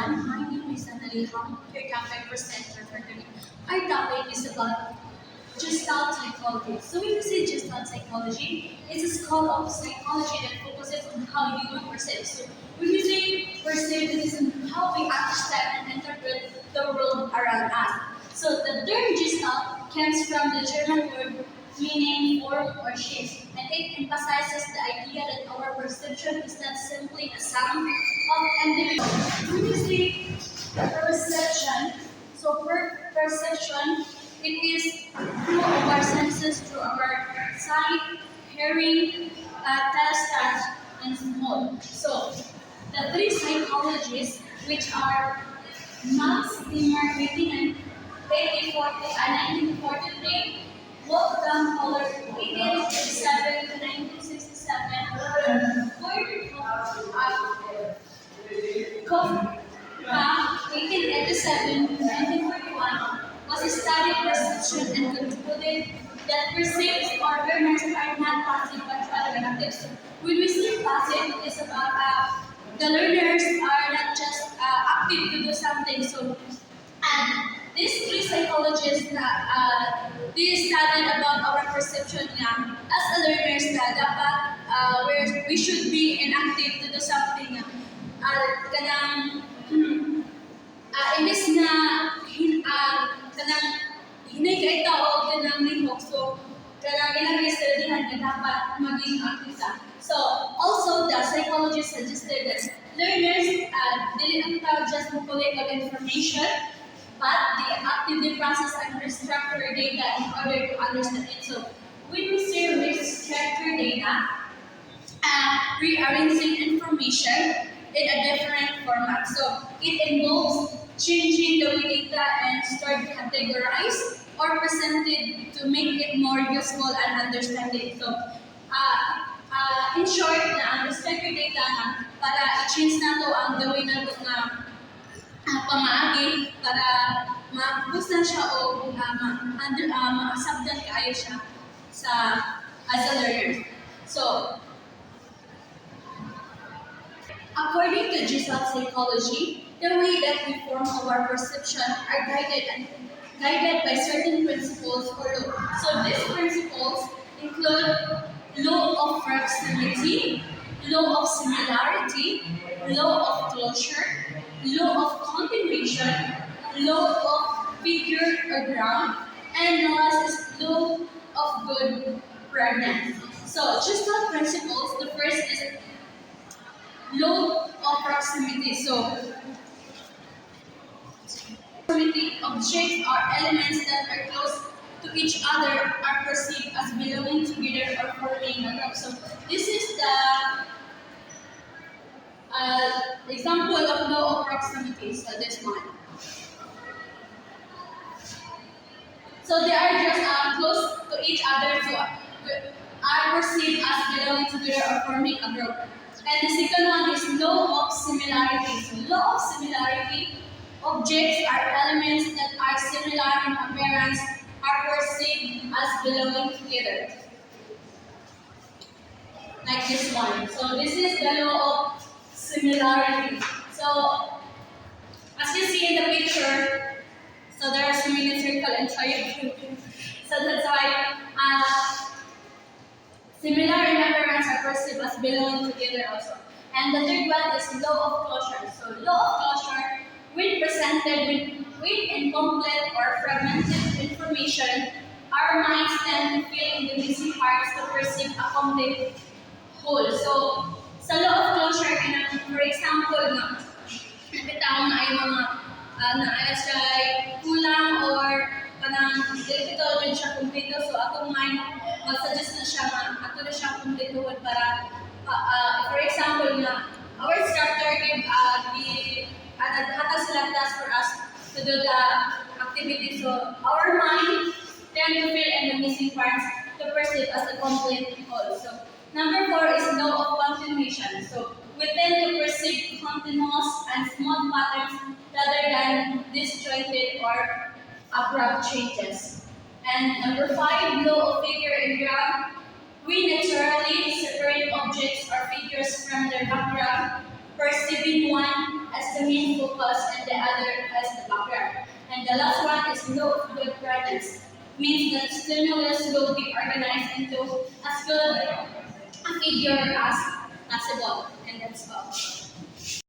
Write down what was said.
everyone, my name is Analie Hamoc, your topic presenter for today. Our topic is about Gestalt psychology. So when we say Gestalt psychology, it's a school of psychology that focuses on how human perceives. So when we say perceive, it is how we understand and interpret the world around us. So the term Gestalt comes from the German word meaning form or shape, and it emphasizes the idea that our perception is not simply a sum of individuals. When we say perception, so perception, it is through our senses, through our sight, hearing, taste, touch, and smell. So the three psychologists, which are Max Demarcating and 1943, Wolfgang Kohler, 1867 to 1967, Kafka, 1887 to 1941, was studied perception and concluded that perceived organs are not passive but rather active. So when we say passive, it is about the learners are not just active to do something. So and these three psychologists they studied about our perception as a learners na dapat where we should be inactive to do something kanang imbes na kanang hinay kay tao kanang lihok so kanang ginag-studyhan na dapat maging active sa. So also the psychologists suggested that learners dili ang tao just to collect of information, but they actively process and restructure data in order to understand it. So when we say restructure data, rearranging information in a different format. So it involves changing the way data and stored categorized or presented to make it more useful and understanding. So in short, na restructure data na para i-change na to ang gawin na to na pamaagi para ma-boost na siya o ma-acceptan kaayo siya sa as a learner. So, according to Gestalt psychology, the way that we form our perception are guided by certain principles or laws. So these principles include law of proximity, law of similarity, law of closure, law of continuation, law of figure or ground, and the last is law of good pregnancy. So, Gestalt principles, the first is law of proximity. So, proximity objects or elements that are close to each other are perceived as belonging together or forming a group. So, this is the example of law of proximity, so this one. So they are just close to each other, so are perceived as belonging together or forming a group. And the second one is law of similarity. So law of similarity, objects are elements that are similar in appearance are perceived as belonging together. Like this one. So this is the law of similarity. So, as you see in the picture, so there are so many circle and triangle. So that's why similar in appearance are perceived as belonging together also. And the third one is law of closure. So law of closure, when presented with incomplete or fragmented information, our minds tend to fill in the missing parts to perceive a complete whole. So sa law of closure, for example, bitaw na ay mga na siya kulang or kanang dito rin siya kumpleto. So atong mind mag-suggest na siya ato na siya kumpletuhon para for example na our instructor give hatag sila task for us to do the activity. So our mind tend to fill in the missing parts to perceive as a complete whole. So number 4 is law of continuation. So we tend to perceive continuous and small patterns rather than disjointed or abrupt changes. And number 5, law of figure and ground. We naturally separate objects or figures from their background, perceiving one as the main focus and the other as the background. And the last one is law of good presence. Means that stimulus will be organized into as good a figure as possible. And that's all.